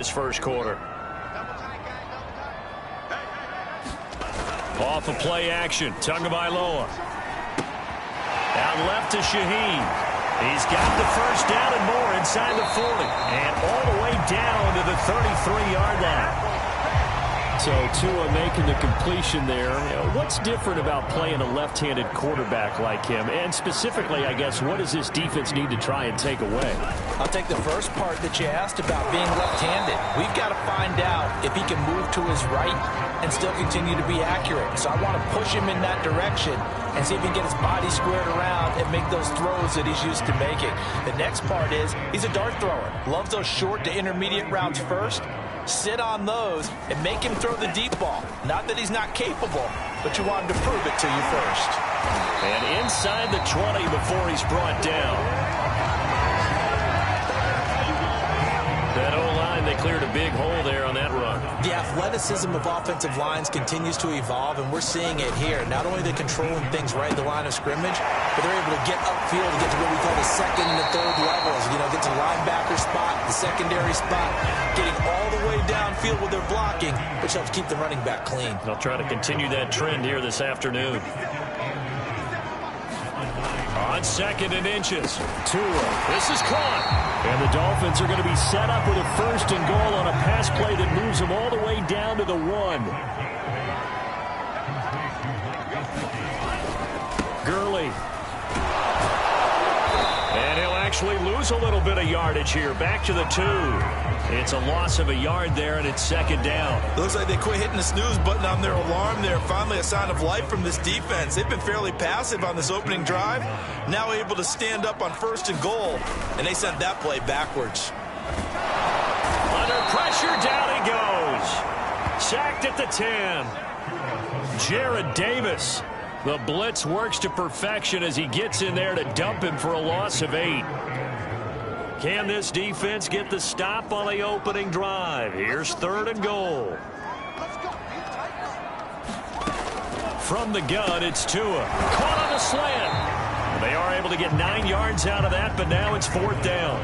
This first quarter. Off of play action. Tagovailoa. Out left to Shaheen. He's got the first down and more inside the 40. And all the way down to the 33-yard line. So Tua making the completion there. What's different about playing a left-handed quarterback like him? And specifically, I guess, what does this defense need to try and take away? I'll take the first part that you asked about being left-handed. We've got to find out if he can move to his right and still continue to be accurate. So I want to push him in that direction and see if he can get his body squared around and make those throws that he's used to making. The next part is he's a dart thrower. Loves those short to intermediate routes first. Sit on those and make him throw the deep ball. Not that he's not capable, but you want him to prove it to you first. And inside the 20 before he's brought down. That O-line, they cleared a big hole there on that run. The athleticism of offensive lines continues to evolve, and we're seeing it here. Not only they're controlling things right at the line of scrimmage, but they're able to get upfield to get to what we call the second and the third levels. You know, get to the linebacker spot, the secondary spot, getting all the way downfield with their blocking, which helps keep the running back clean. They'll try to continue that trend here this afternoon. On second and inches. Tua. This is caught. And the Dolphins are going to be set up with a first and goal on a pass play that moves them all the way down to the 1. Gurley. And he'll actually lose a little bit of yardage here. Back to the 2. It's a loss of a yard there, and it's second down. Looks like they quit hitting the snooze button on their alarm there. Finally a sign of life from this defense. They've been fairly passive on this opening drive. Now able to stand up on first and goal, and they sent that play backwards. Under pressure, down he goes. Sacked at the 10. Jared Davis. The blitz works to perfection as he gets in there to dump him for a loss of 8. Can this defense get the stop on the opening drive? Here's third and goal. From the gun, it's Tua. Caught on the slant. They are able to get 9 yards out of that, but now it's fourth down.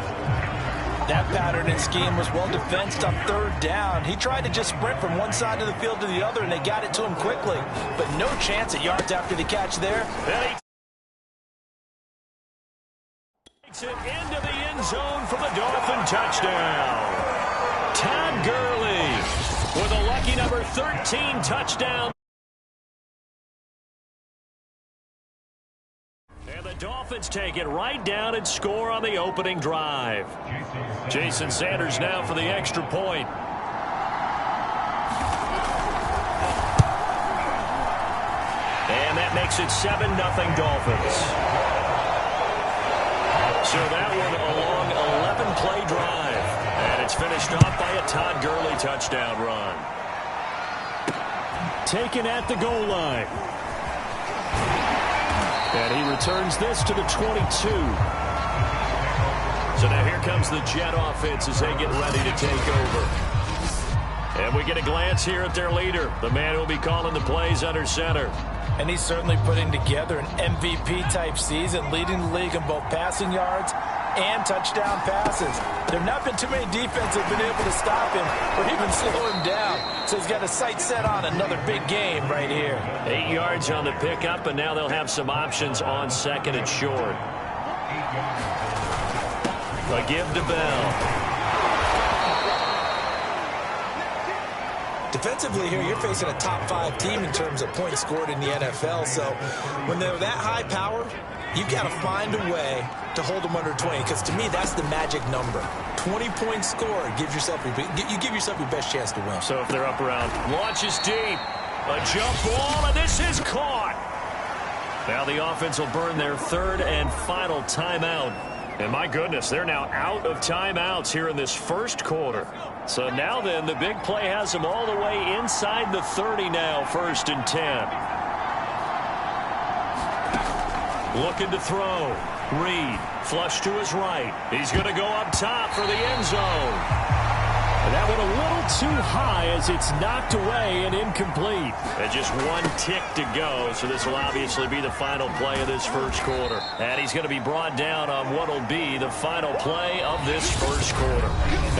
That pattern and scheme was well defensed on third down. He tried to just sprint from one side of the field to the other, and they got it to him quickly. But no chance at yards after the catch there. Takes it into the end zone for the Dolphin touchdown. Todd Gurley with a lucky number 13 touchdown. And the Dolphins take it right down and score on the opening drive. Jason Sanders now for the extra point. And that makes it 7-0 Dolphins. So that one a long 11-play drive. And it's finished off by a Todd Gurley touchdown run. Taken at the goal line. And he returns this to the 22. So now here comes the Jet offense as they get ready to take over. And we get a glance here at their leader, the man who will be calling the plays under center. And he's certainly putting together an MVP-type season, leading the league in both passing yards and touchdown passes. There have not been too many defenses that have been able to stop him or even slow him down. So he's got a sight set on another big game right here. 8 yards on the pickup, and now they'll have some options on second and short. A give to Bell. Defensively here, you're facing a top-5 team in terms of points scored in the NFL. So when they're that high power, you've got to find a way to hold them under 20. Because to me, that's the magic number. 20 points scored gives yourself you give yourself your best chance to win. So if they're up around, launches deep, a jump ball, and this is caught. Now the offense will burn their third and final timeout. And my goodness, they're now out of timeouts here in this first quarter. So now then, the big play has them all the way inside the 30 now, first and 10. Looking to throw. Reed, flush to his right. He's going to go up top for the end zone. And that one a little too high as it's knocked away and incomplete. And just one tick to go, so this will obviously be the final play of this first quarter. And he's going to be brought down on what will be the final play of this first quarter.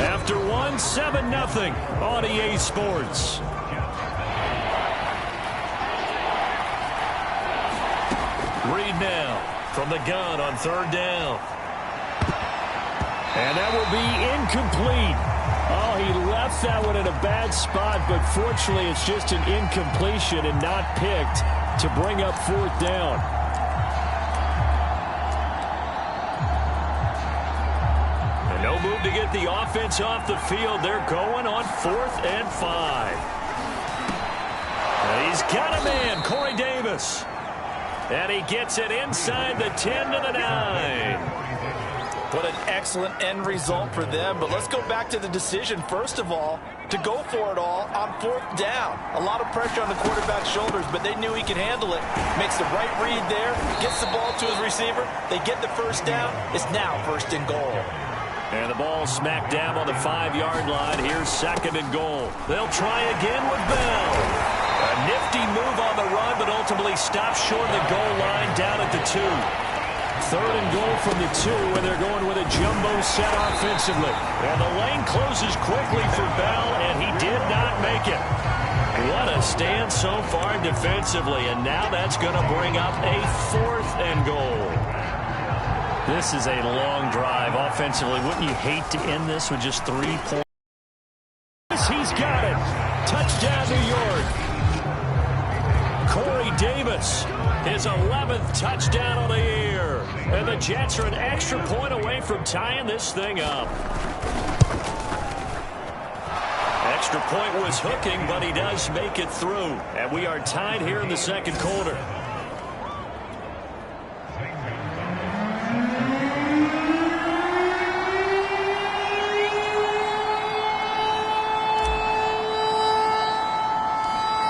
After one, 7-0 on EA Sports. Reed now from the gun on third down. And that will be incomplete. Oh, he left that one in a bad spot, but fortunately it's just an incompletion and not picked to bring up fourth down. And no move to get the offense off the field. They're going on 4th and 5. And he's got a man, Corey Davis. And he gets it inside the 10 to the 9. What an excellent end result for them. But let's go back to the decision, first of all, to go for it all on 4th down. A lot of pressure on the quarterback's shoulders, but they knew he could handle it. Makes the right read there, gets the ball to his receiver. They get the first down. It's now 1st and goal. And the ball smacked down on the 5-yard line. Here's 2nd and goal. They'll try again with Bell. A nifty move on the run, but ultimately stops short of the goal line down at the 2. 3rd and goal from the 2, where they're going with a jumbo set offensively. And the lane closes quickly for Bell, and he did not make it. What a stand so far defensively, and now that's going to bring up a 4th and goal. This is a long drive offensively. Wouldn't you hate to end this with just 3 points? He's got it. Touchdown, New York. Corey Davis, his 11th touchdown of the year. And the Jets are an extra point away from tying this thing up. Extra point was hooking, but he does make it through. And we are tied here in the second quarter.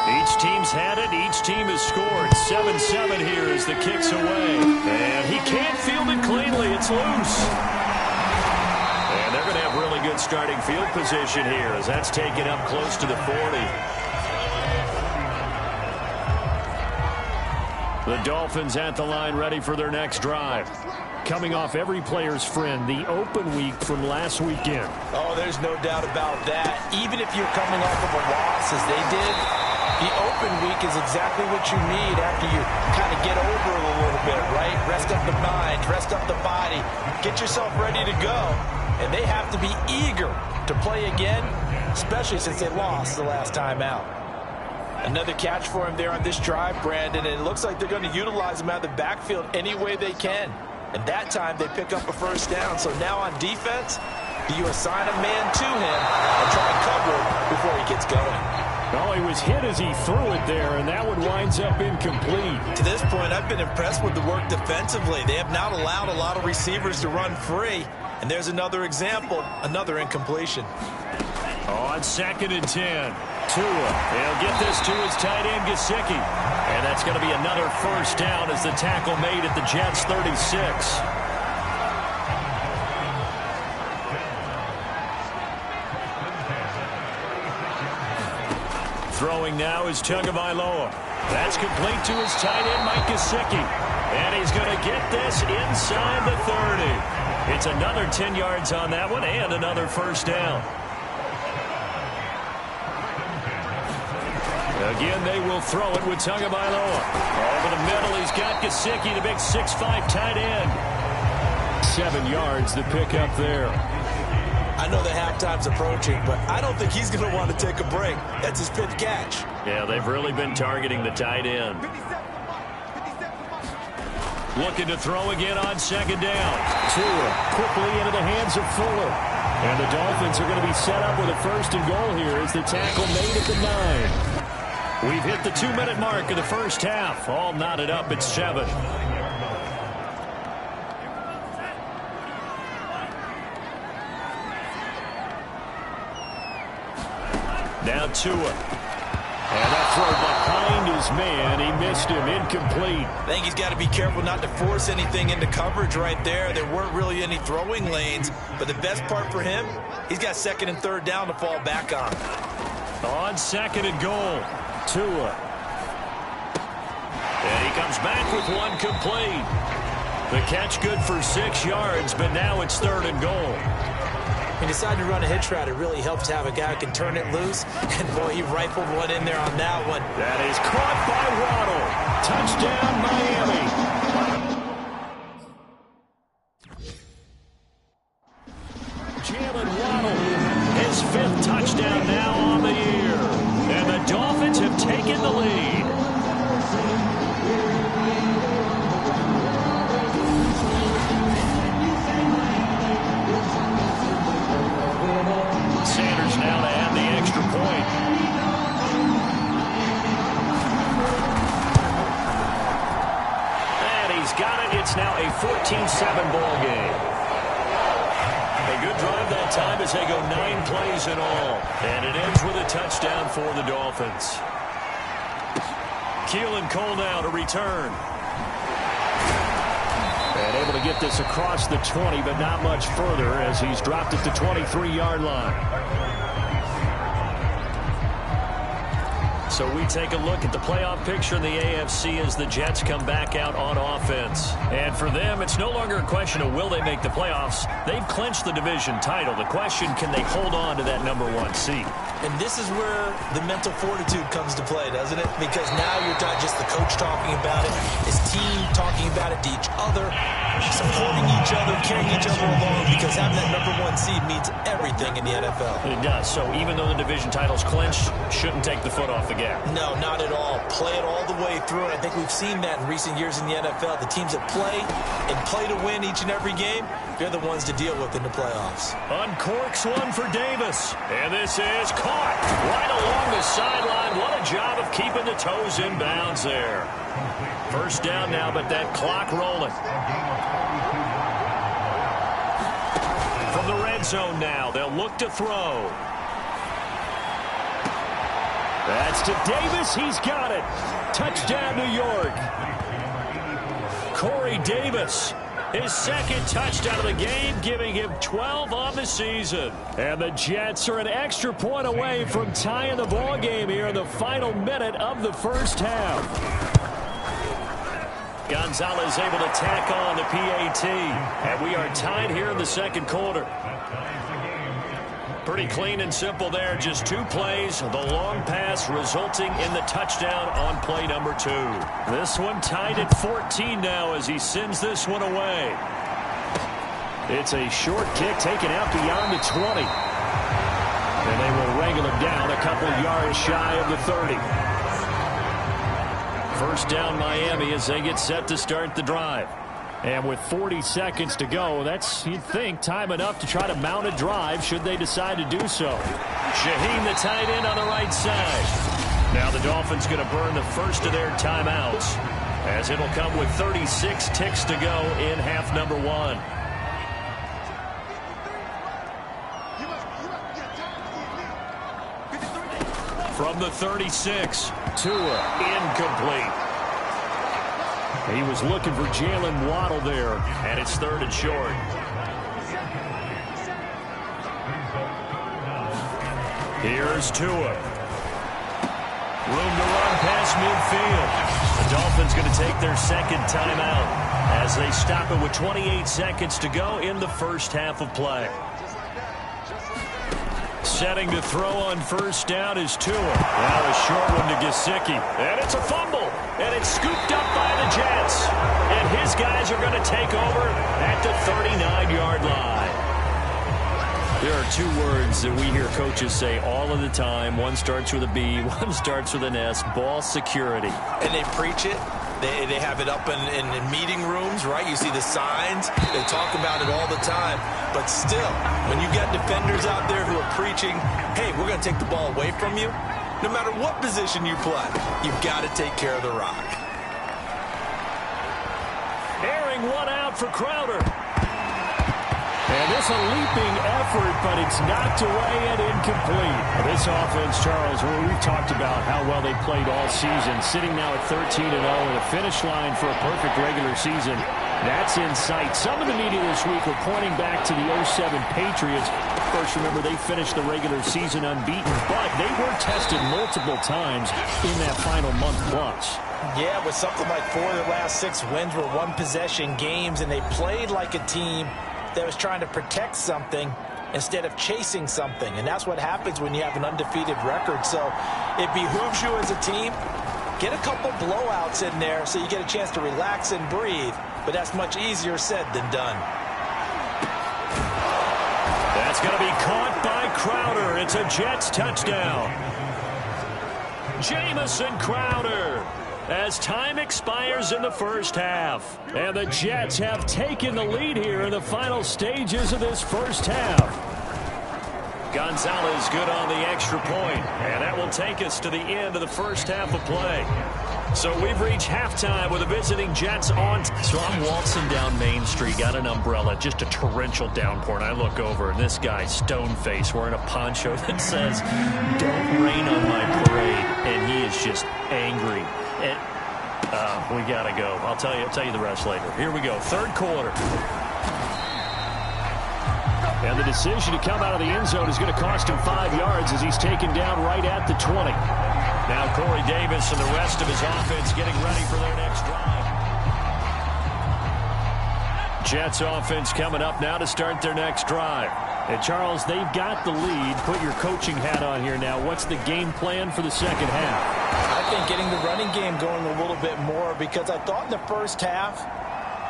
Each team's had it. Each team has scored. 7-7 here as the kick's away. And he can't field it cleanly. It's loose. And they're going to have really good starting field position here as that's taken up close to the 40. The Dolphins at the line ready for their next drive. Coming off every player's friend, the open week from last weekend. Oh, there's no doubt about that. Even if you're coming off of a loss as they did, the open week is exactly what you need after you kind of get over it a little bit, right? Rest up the mind, rest up the body, get yourself ready to go. And they have to be eager to play again, especially since they lost the last time out. Another catch for him there on this drive, Brandon, and it looks like they're going to utilize him out of the backfield any way they can. And that time they pick up a first down. So now on defense, do you assign a man to him and try and cover him before he gets going? Well, he was hit as he threw it there, and that one winds up incomplete. To this point, I've been impressed with the work defensively. They have not allowed a lot of receivers to run free. And there's another example, another incompletion. On 2nd and 10, Tua. He'll get this to his tight end, Gesicki. And that's going to be another first down as the tackle made at the Jets' 36. Throwing now is Tagovailoa. That's complete to his tight end, Mike Gesicki. And he's going to get this inside the 30. It's another 10 yards on that one and another first down. Again, they will throw it with Tagovailoa. Over the middle, he's got Gesicki, the big 6'5" tight end. 7 yards, the pickup there. I know the halftime's approaching, but I don't think he's going to want to take a break. That's his 5th catch. Yeah, they've really been targeting the tight end. Looking to throw again on 2nd down. Tua quickly into the hands of Fuller. And the Dolphins are going to be set up with a 1st and goal here as the tackle made at the 9. We've hit the 2-minute mark of the first half. All knotted up at 7. Now Tua. And that throw behind his man. He missed him. Incomplete. I think he's got to be careful not to force anything into coverage right there. There weren't really any throwing lanes, but the best part for him, he's got second and third down to fall back on. On second and goal, Tua. And he comes back with one complete. The catch good for 6 yards, but now it's third and goal. He decided to run a hitch route. It really helps to have a guy who can turn it loose. And, boy, he rifled one in there on that one. That is caught by Waddle. Touchdown, Miami. Jalen Waddle, his 5th touchdown now on the year. And the Dolphins have taken the lead. Sanders now to add the extra point. And he's got it. It's now a 14-7 ball game. A good drive that time as they go 9 plays in all. And it ends with a touchdown for the Dolphins. Keelan Cole now to return. And able to get this across the 20, but not much further as he's dropped at the 23-yard line. So we take a look at the playoff picture in the AFC as the Jets come back out on offense. And for them, it's no longer a question of will they make the playoffs. They've clinched the division title. The question, can they hold on to that #1 seed? And this is where the mental fortitude comes to play, doesn't it? Because now you're not just the coach talking about it, his team talking about it to each other, supporting each other, carrying each other along, because having that #1 seed means everything in the NFL. It does. So even though the division title's clinched, shouldn't take the foot off the gas. No, not at all. Play it all the way through. And I think we've seen that in recent years in the NFL. The teams that play and play to win each and every game, they're the ones to deal with in the playoffs. Uncorks one for Davis. And this is caught right along the sideline. What a job of keeping the toes in bounds there. First down now, but that clock rolling. From the red zone now, they'll look to throw. That's to Davis. He's got it. Touchdown, New York. Corey Davis, his second touchdown of the game, giving him 12 on the season. And the Jets are an extra point away from tying the ball game here in the final minute of the first half. Gonzalez able to tack on the PAT. And we are tied here in the second quarter. Pretty clean and simple there. Just 2 plays. The long pass resulting in the touchdown on play number 2. This one tied at 14 now as he sends this one away. It's a short kick taken out beyond the 20. And they will wrangle him down a couple yards shy of the 30. First down Miami as they get set to start the drive. And with 40 seconds to go, that's, you'd think, time enough to try to mount a drive should they decide to do so. Shaheen, the tight end, on the right side. Now the Dolphins going to burn the first of their timeouts as it'll come with 36 ticks to go in half number 1. From the 36, Tua incomplete. He was looking for Jalen Waddle there, and it's third and short. Here's Tua. Room to run past midfield. The Dolphins going to take their second timeout as they stop it with 28 seconds to go in the first half of play. Setting to throw on first down is Tua. Now a short one to Gesicki. And it's a fumble. And it's scooped up by the Jets. And his guys are going to take over at the 39-yard line. There are 2 words that we hear coaches say all of the time. One starts with a B, one starts with an S. Ball security. And they preach it. They have it up in meeting rooms, right? You see the signs. They talk about it all the time. But still, when you got defenders out there who are preaching, hey, we're going to take the ball away from you, no matter what position you play, you've got to take care of the rock. Airing one out for Crowder. And this a leaping effort, but it's knocked away and incomplete. This offense, Charles, we've talked about how well they played all season, sitting now at 13-0 and a finish line for a perfect regular season. That's in sight. Some of the media this week were pointing back to the 07 Patriots. Of course, remember, they finished the regular season unbeaten, but they were tested multiple times in that final month plus. Yeah, with something like 4 of their last 6 wins were one-possession games, and they played like a team that was trying to protect something instead of chasing something. And that's what happens when you have an undefeated record. So it behooves you as a team, get a couple blowouts in there so you get a chance to relax and breathe. But that's much easier said than done. That's going to be caught by Crowder. It's a Jets touchdown. Jamison Crowder. As time expires in the first half. And the Jets have taken the lead here in the final stages of this first half. Gonzalez good on the extra point. And that will take us to the end of the first half of play. So we've reached halftime with the visiting Jets on. So I'm waltzing down Main Street, got an umbrella, just a torrential downpour, and I look over, and this guy, stone-faced, wearing a poncho that says, "Don't rain on my parade," and he is just angry. And we gotta go. I'll tell you the rest later. Here we go, third quarter. And the decision to come out of the end zone is going to cost him 5 yards as he's taken down right at the 20. Now Corey Davis and the rest of his offense getting ready for their next drive. Jets offense coming up now to start their next drive. And Charles, they've got the lead. Put your coaching hat on here now. What's the game plan for the second half? I think getting the running game going a little bit more, because I thought in the first half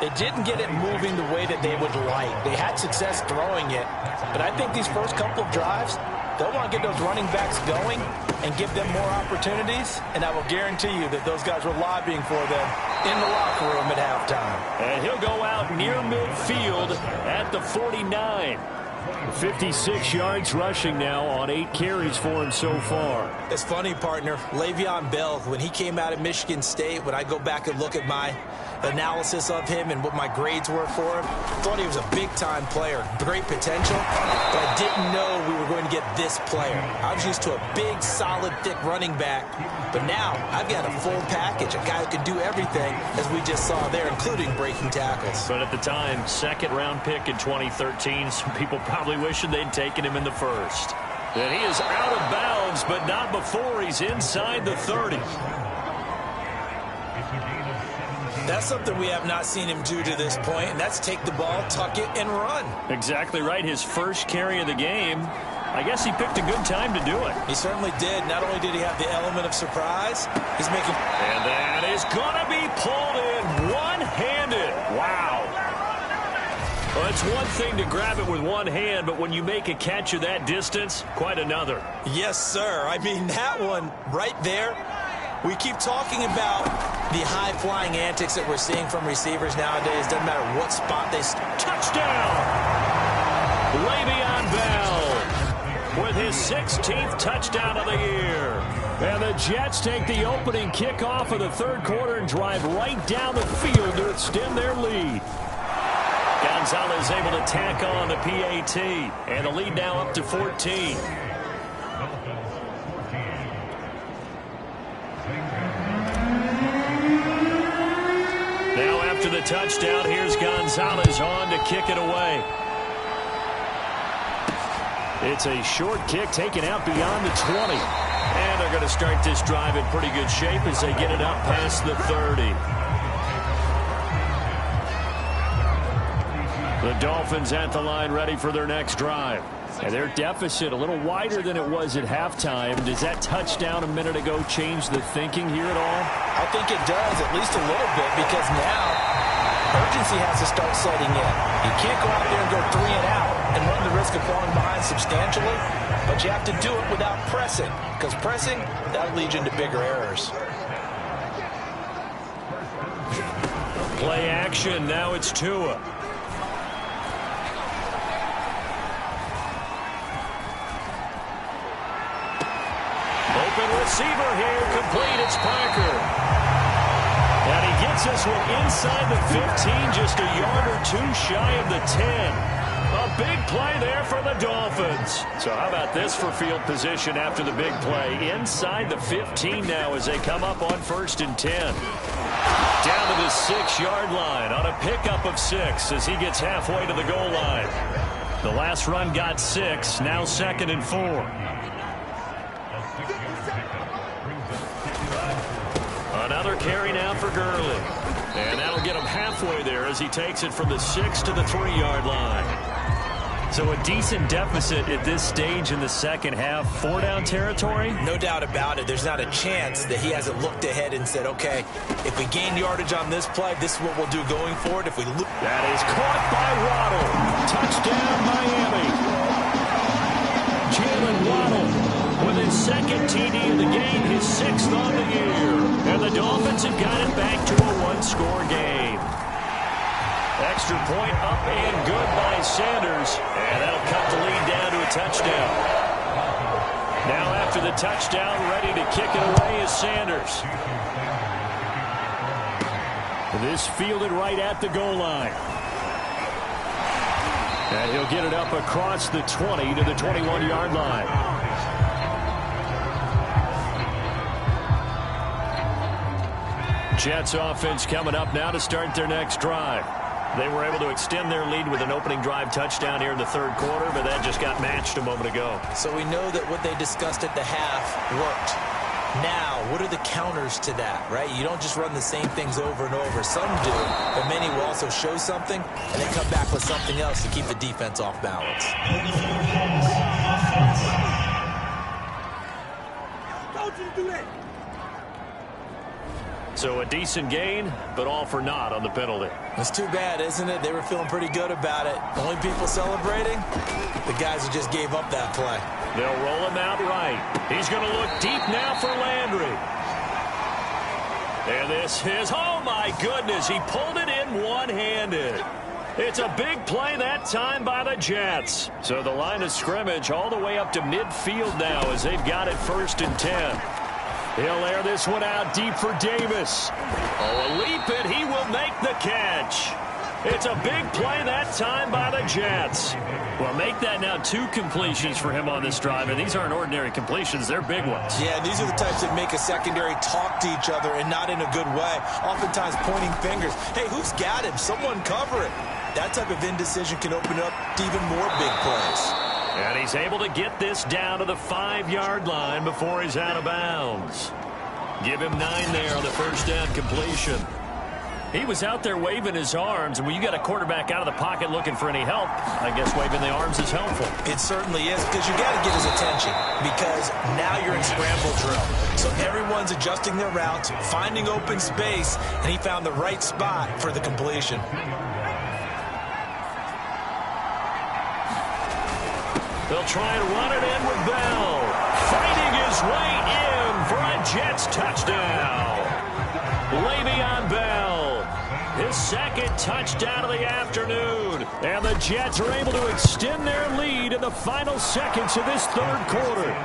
they didn't get it moving the way that they would like. They had success throwing it, but I think these first couple of drives, they'll want to get those running backs going and give them more opportunities, and I will guarantee you that those guys were lobbying for them in the locker room at halftime. And he'll go out near midfield at the 49. 56 yards rushing now on 8 carries for him so far. It's funny, partner. Le'Veon Bell, when he came out of Michigan State, when I go back and look at my analysis of him and what my grades were for him, I thought he was a big-time player, great potential, but I didn't know we were going to get this player. I was used to a big, solid, thick running back, but now I've got a full package, a guy who can do everything, as we just saw there, including breaking tackles. But at the time, second-round pick in 2013, some people probably wishing they'd taken him in the first. And he is out of bounds, but not before he's inside the 30. That's something we have not seen him do to this point, and that's take the ball, tuck it, and run. Exactly right. His first carry of the game. I guess he picked a good time to do it. He certainly did. Not only did he have the element of surprise, he's making... And that is going to be pulled in one-handed. Wow. Well, it's one thing to grab it with one hand, but when you make a catch of that distance, quite another. Yes, sir. I mean, that one right there, we keep talking about the high-flying antics that we're seeing from receivers nowadays. Doesn't matter what spot they... Touchdown! Le'Veon Bell with his 16th touchdown of the year. And the Jets take the opening kickoff of the third quarter and drive right down the field to extend their lead. Gonzalez able to tack on the PAT, and the lead now up to 14. Now after the touchdown, here's Gonzalez on to kick it away. It's a short kick taken out beyond the 20. And they're going to start this drive in pretty good shape as they get it up past the 30. The Dolphins at the line ready for their next drive. And their deficit a little wider than it was at halftime. Does that touchdown a minute ago change the thinking here at all? I think it does, at least a little bit, because now urgency has to start setting in. You can't go out there and go 3 and out and run the risk of falling behind substantially, but you have to do it without pressing, because pressing, that'll lead you into bigger errors. Play action. Now it's Tua. Open receiver here, complete, it's Parker. And he gets this one inside the 15, just a yard or two shy of the 10. A big play there for the Dolphins. So how about this for field position after the big play? Inside the 15 now as they come up on 1st and 10. Down to the 6-yard line on a pickup of 6 as he gets halfway to the goal line. The last run got 6, now 2nd and 4. Another carry now for Gurley. And that'll get him halfway there as he takes it from the 6 to the 3-yard line. So a decent deficit at this stage in the second half. 4-down territory? No doubt about it. There's not a chance that he hasn't looked ahead and said, okay, if we gain yardage on this play, this is what we'll do going forward. If we look. That is caught by Waddle. Touchdown, Miami. Jalen Waddle with his 2nd TD of the game, his 6th on the year. And the Dolphins have got it back to a 1-score game. Extra point up and good by Sanders. And that'll cut the lead down to a touchdown. Now after the touchdown, ready to kick it away is Sanders. This fielded right at the goal line. And he'll get it up across the 20 to the 21-yard line. Jets offense coming up now to start their next drive. They were able to extend their lead with an opening drive touchdown here in the 3rd quarter, but that just got matched a moment ago. So we know that what they discussed at the half worked. Now, what are the counters to that, right? You don't just run the same things over and over. Some do, but many will also show something and then come back with something else to keep the defense off balance. So a decent gain, but all for naught on the penalty. It's too bad, isn't it? They were feeling pretty good about it. Only people celebrating? The guys who just gave up that play. They'll roll him out right. He's going to look deep now for Landry. And this is, oh my goodness, he pulled it in one-handed. It's a big play that time by the Jets. So the line of scrimmage all the way up to midfield now as they've got it 1st and 10. He'll air this one out deep for Davis. Oh, a leap it. He will make the catch. It's a big play that time by the Jets. Well, make that now 2 completions for him on this drive, and these aren't ordinary completions. They're big ones. Yeah, these are the types that make a secondary talk to each other and not in a good way, oftentimes pointing fingers. Hey, who's got him? Someone cover it. That type of indecision can open up to even more big plays. And he's able to get this down to the 5-yard line before he's out of bounds. Give him 9 there on the 1st down completion. He was out there waving his arms, and when you got a quarterback out of the pocket looking for any help, I guess waving the arms is helpful. It certainly is, because you got to get his attention, because now you're in scramble drill. So everyone's adjusting their routes, finding open space, and he found the right spot for the completion. They'll try and run it in with Bell. Fighting his way in for a Jets touchdown. Le'Veon Bell, his 2nd touchdown of the afternoon. And the Jets are able to extend their lead in the final seconds of this 3rd quarter.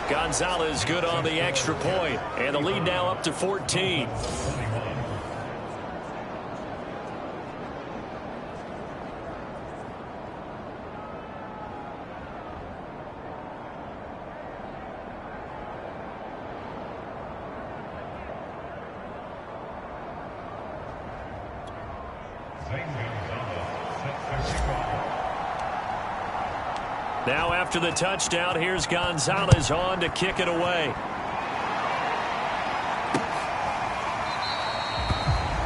Gonzalez good on the extra point, and the lead now up to 14. Now after the touchdown, here's Gonzalez on to kick it away.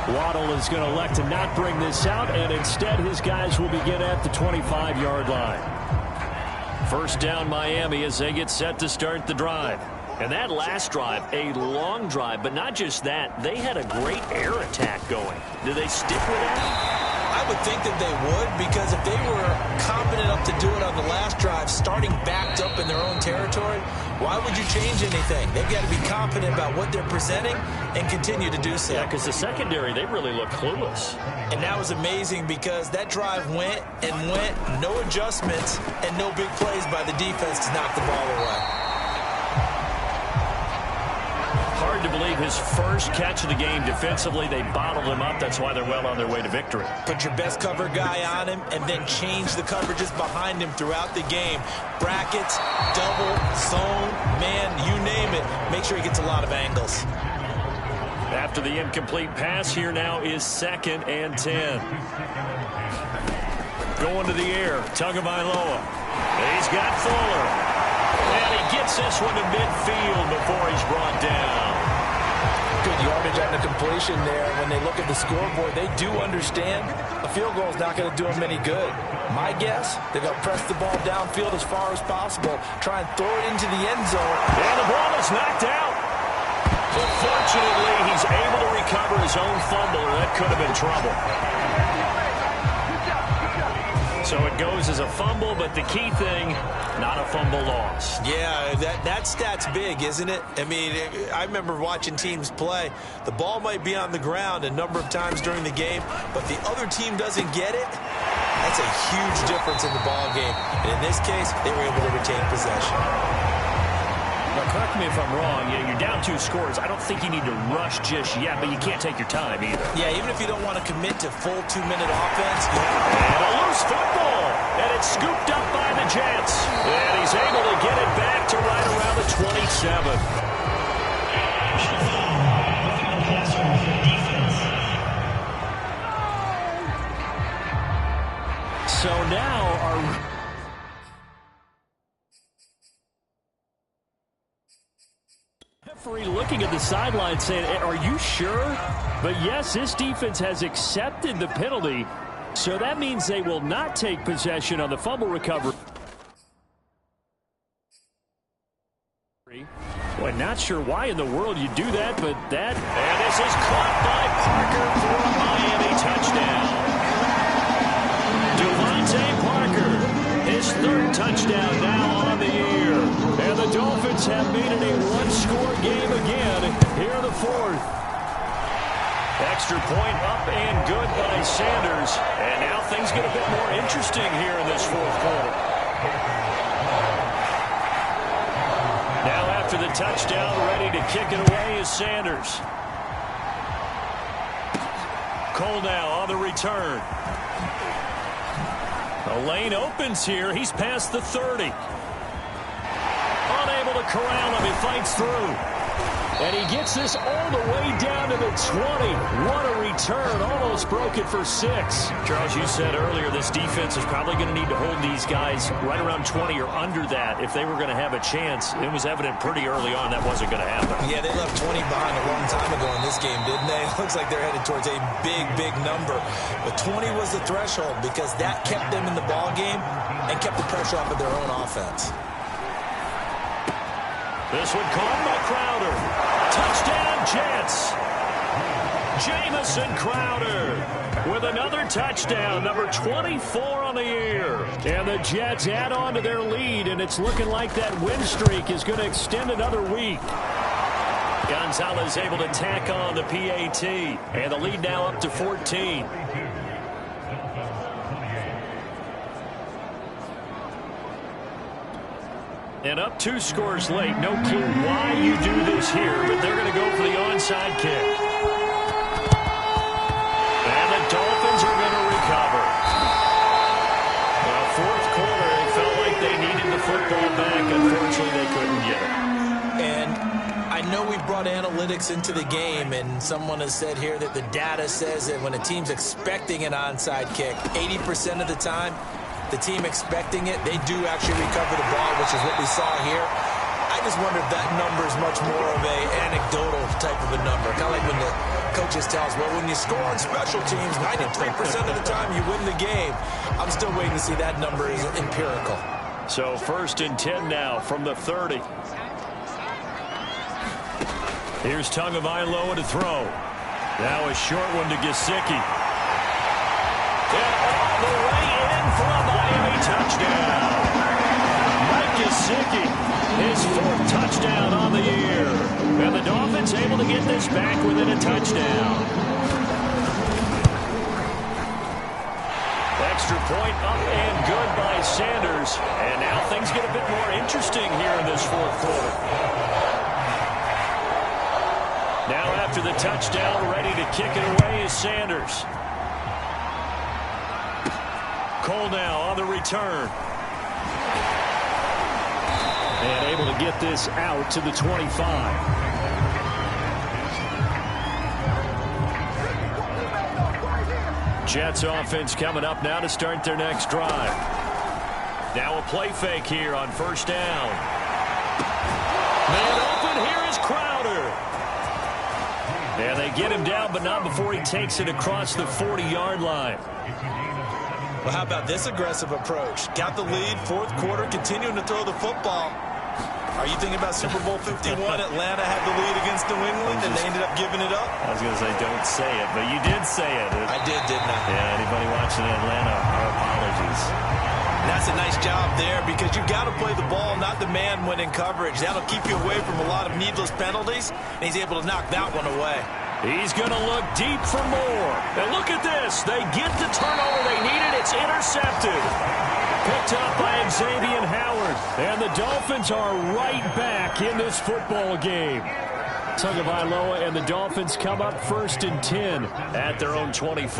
Waddle is going to elect to not bring this out, and instead his guys will begin at the 25-yard line. 1st down Miami as they get set to start the drive. And that last drive, a long drive, but not just that. They had a great air attack going. Do they stick with that? I would think that they would, because if they were confident enough to do it on the last drive, starting backed up in their own territory, why would you change anything? They've got to be confident about what they're presenting and continue to do so. Yeah, because the secondary, they really look clueless. And that was amazing, because that drive went and went, no adjustments, and no big plays by the defense to knock the ball away. Hard to believe, his first catch of the game defensively. They bottled him up. That's why they're well on their way to victory. Put your best cover guy on him and then change the coverages behind him throughout the game. Brackets, double, zone, man, you name it. Make sure he gets a lot of angles. After the incomplete pass, here now is 2nd and 10. Going to the air, Tagovailoa. He's got Fuller. And he gets this one to midfield before he's brought down. Good yardage on the completion there. When they look at the scoreboard, they do understand a field goal is not going to do them any good. My guess, they're going to press the ball downfield as far as possible, try and throw it into the end zone. And the ball is knocked out. But fortunately, he's able to recover his own fumble, or that could have been trouble. So it goes as a fumble, but the key thing, not a fumble loss. Yeah, that stat's big, isn't it? I mean, I remember watching teams play. The ball might be on the ground a number of times during the game, but the other team doesn't get it. That's a huge difference in the ball game. And in this case, they were able to retain possession. Now, correct me if I'm wrong. You're down 2 scores. I don't think you need to rush just yet, but you can't take your time either. Yeah, even if you don't want to commit to full 2-minute offense. And a loose football. And it's scooped up by the Jets. And he's able to get it back to right around the 27. So now our referee looking at the sideline saying, are you sure? But yes, this defense has accepted the penalty, so that means they will not take possession on the fumble recovery. Boy, not sure why in the world you do that, but that... And this is caught by Parker for a Miami touchdown. Devontae Parker, his 3rd touchdown now on the year. And the Dolphins have made it a 1-score game again here in the 4th. Extra point up and good by Sanders. And now things get a bit more interesting here in this 4th quarter. Now after the touchdown, ready to kick it away is Sanders. Cole now on the return. The lane opens here. He's past the 30. Unable to corral him. He fights through. And he gets this all the way down to the 20. What a return. Almost broke it for 6. Charles, you said earlier this defense is probably going to need to hold these guys right around 20 or under that if they were going to have a chance. It was evident pretty early on that wasn't going to happen. Yeah, they left 20 behind a long time ago in this game, didn't they? It looks like they're headed towards a big, big number. But 20 was the threshold because that kept them in the ball game and kept the pressure off of their own offense. This one caught by Crowder. Touchdown, Jets. Jamison Crowder with another touchdown, number 24 on the year. And the Jets add on to their lead, and it's looking like that win streak is going to extend another week. Gonzalez able to tack on the PAT, and the lead now up to 14. And up 2 scores late. No clue why you do this here, but they're going to go for the onside kick. And the Dolphins are going to recover. Well, 4th quarter, it felt like they needed the football back. Unfortunately, they couldn't get it. And I know we brought analytics into the game, and someone has said here that the data says that when a team's expecting an onside kick, 80% of the time, the team expecting it, they do actually recover the ball, which is what we saw here. I just wonder if that number is much more of an anecdotal type of a number. Kind of like when the coaches tell us, well, when you score on special teams, 93% of the time you win the game. I'm still waiting to see that number is empirical. So 1st and 10 now from the 30. Here's Tagovailoa to throw. Now a short one to Gesicki. And all the way in for a Miami touchdown. Mike Gesicki, his 4th touchdown on the year. And the Dolphins able to get this back within a touchdown. Extra point up and good by Sanders. And now things get a bit more interesting here in this 4th quarter. Now after the touchdown, ready to kick it away is Sanders. Cole now on the return. And able to get this out to the 25. Jets offense coming up now to start their next drive. Now a play fake here on first down. Man open, here is Crowder. And they get him down, but not before he takes it across the 40-yard line. Well, how about this aggressive approach? Got the lead, fourth quarter, continuing to throw the football. Are you thinking about Super Bowl 51? Atlanta had the lead against New England, and they ended up giving it up? I was going to say, don't say it, but you did say it. I did, didn't I? Yeah, anybody watching Atlanta, our apologies. And that's a nice job there because you've got to play the ball, not the man when in coverage. That'll keep you away from a lot of needless penalties, and he's able to knock that one away. He's going to look deep for more. And look at this. They get the turnover they needed. It's intercepted. Picked up by Xavier Howard. And the Dolphins are right back in this football game. Tagovailoa and the Dolphins come up 1st and 10 at their own 24.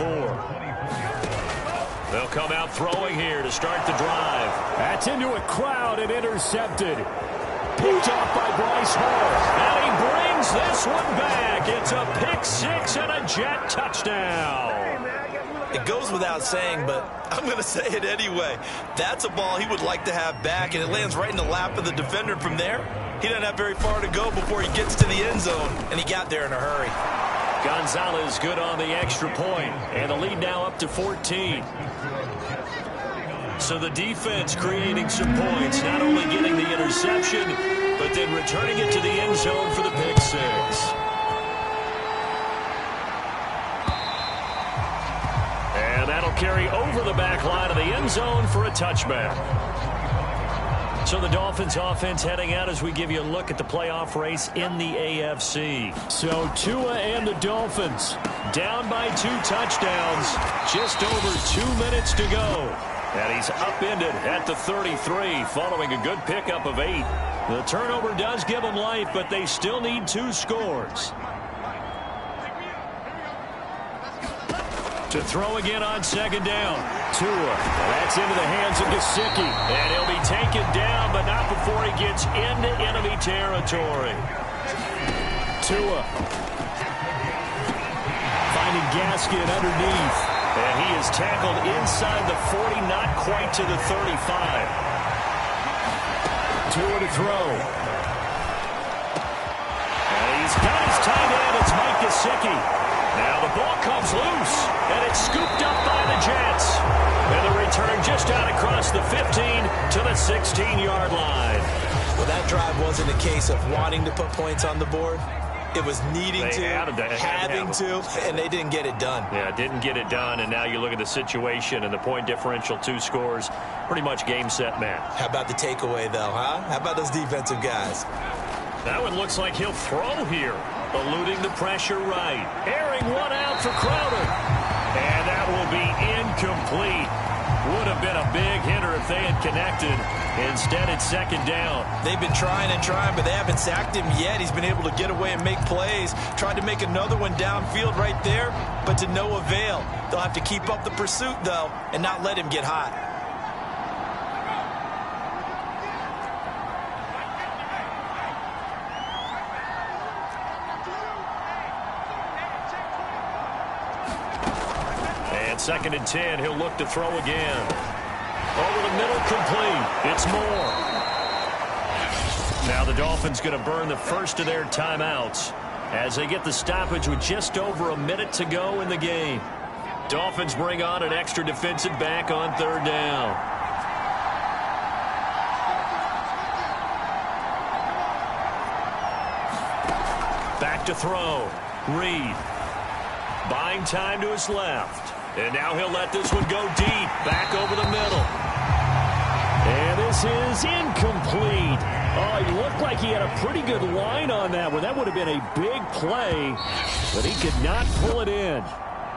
They'll come out throwing here to start the drive. That's into a crowd and intercepted. Picked off by Bryce Hall. And he brings this one back. It's a pick six and a Jet touchdown. It goes without saying, but I'm going to say it anyway. That's a ball he would like to have back, and it lands right in the lap of the defender from there. He doesn't have very far to go before he gets to the end zone, and he got there in a hurry. Gonzalez good on the extra point, and the lead now up to 14. So the defense creating some points, not only getting the interception, but then returning it to the end zone for the pick six. And that'll carry over the back line of the end zone for a touchback. So the Dolphins offense heading out as we give you a look at the playoff race in the AFC. So Tua and the Dolphins down by 2 touchdowns. Just over 2 minutes to go. And he's upended at the 33 following a good pickup of 8. The turnover does give them life, but they still need 2 scores. To throw again on second down. Tua. That's into the hands of Gesicki. And he'll be taken down, but not before he gets into enemy territory. Tua. Finding Gaskin underneath. And he is tackled inside the 40, not quite to the 35. Tua to throw. And he's got his tight end. It's Mike Gesicki. Now the ball comes loose, and it's scooped up by the Jets. And the return just out across the 15 to the 16-yard line. Well, that drive wasn't a case of wanting to put points on the board. It was needing to, having to, and they didn't get it done. Yeah, didn't get it done, and now you look at the situation and the point differential, 2 scores, pretty much game, set, match. How about the takeaway, though, huh? How about those defensive guys? That one looks like he'll throw here, eluding the pressure right. Airing one out for Crowder, and that will be incomplete. Would have been a big hitter if they had connected. Instead, it's second down. They've been trying and trying, but they haven't sacked him yet. He's been able to get away and make plays. Tried to make another one downfield right there, but to no avail. They'll have to keep up the pursuit, though, and not let him get hot. And second and 10, he'll look to throw again. Over the middle, complete. It's Moore. Now the Dolphins going to burn the first of their timeouts as they get the stoppage with just over a minute to go in the game. Dolphins bring on an extra defensive back on third down. Back to throw. Reed. Buying time to his left. And now he'll let this one go deep. Back over the middle. And this is incomplete. Oh, he looked like he had a pretty good line on that one. That would have been a big play, but he could not pull it in.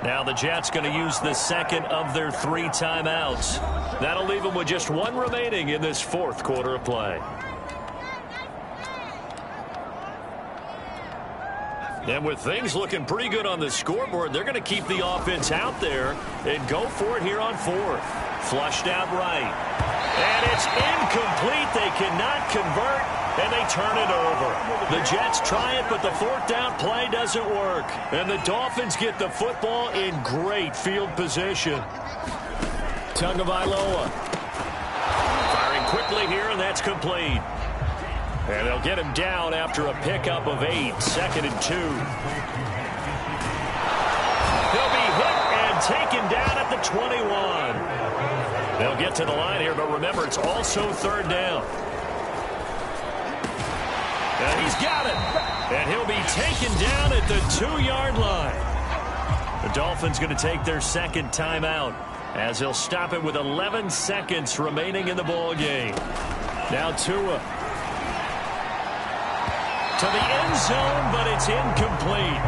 Now the Jets going to use the second of their 3 timeouts. That'll leave them with just 1 remaining in this fourth quarter of play. And with things looking pretty good on the scoreboard, they're going to keep the offense out there and go for it here on fourth. Flushed out right. And it's incomplete. They cannot convert, and they turn it over. The Jets try it, but the fourth down play doesn't work. And the Dolphins get the football in great field position. Tagovailoa firing quickly here, and that's complete. And they'll get him down after a pickup of 8, 2nd and 2. He'll be hit and taken down at the 21. They'll get to the line here, but remember, it's also 3rd down. And he's got it. And he'll be taken down at the 2-yard line. The Dolphins going to take their 2nd timeout as he'll stop it with 11 seconds remaining in the ball game. Now Tua to the end zone, but it's incomplete.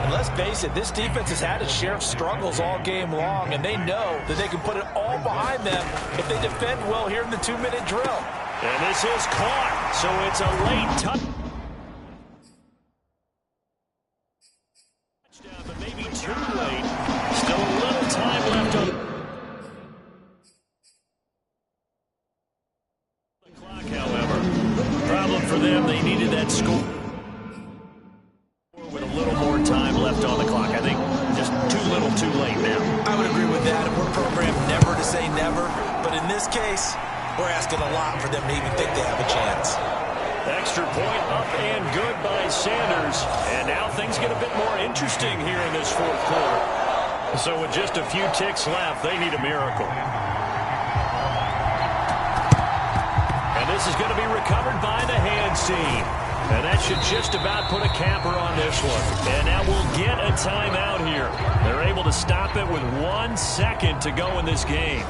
And let's face it, this defense has had its share of struggles all game long, and they know that they can put it all behind them if they defend well here in the 2-minute drill. And this is caught, so it's a late touchdown, but maybe too late. Still a little time left on the clock, however. Problem for them, they needed that score with a little more time left on the clock. I think just too little too late now. I would agree with that. We're programmed never to say never, but in this case, we're asking a lot for them to even think they have a chance. Extra point up and good by Sanders. And now things get a bit more interesting here in this 4th quarter. So with just a few ticks left, they need a miracle. And this is going to be recovered by the hands team. And that should just about put a capper on this one. And now we'll get a timeout here. They're able to stop it with 1 second to go in this game.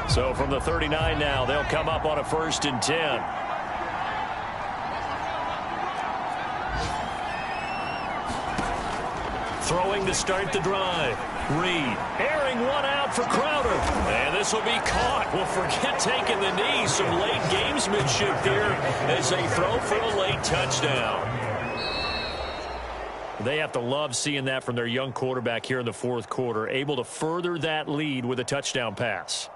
So from the 39 now, they'll come up on a 1st and 10. Throwing to start the drive. Reed airing one out for Crowder. And this will be caught. Well, forget taking the knee. Some late gamesmanship here as they throw for a late touchdown. They have to love seeing that from their young quarterback here in the 4th quarter, able to further that lead with a touchdown pass.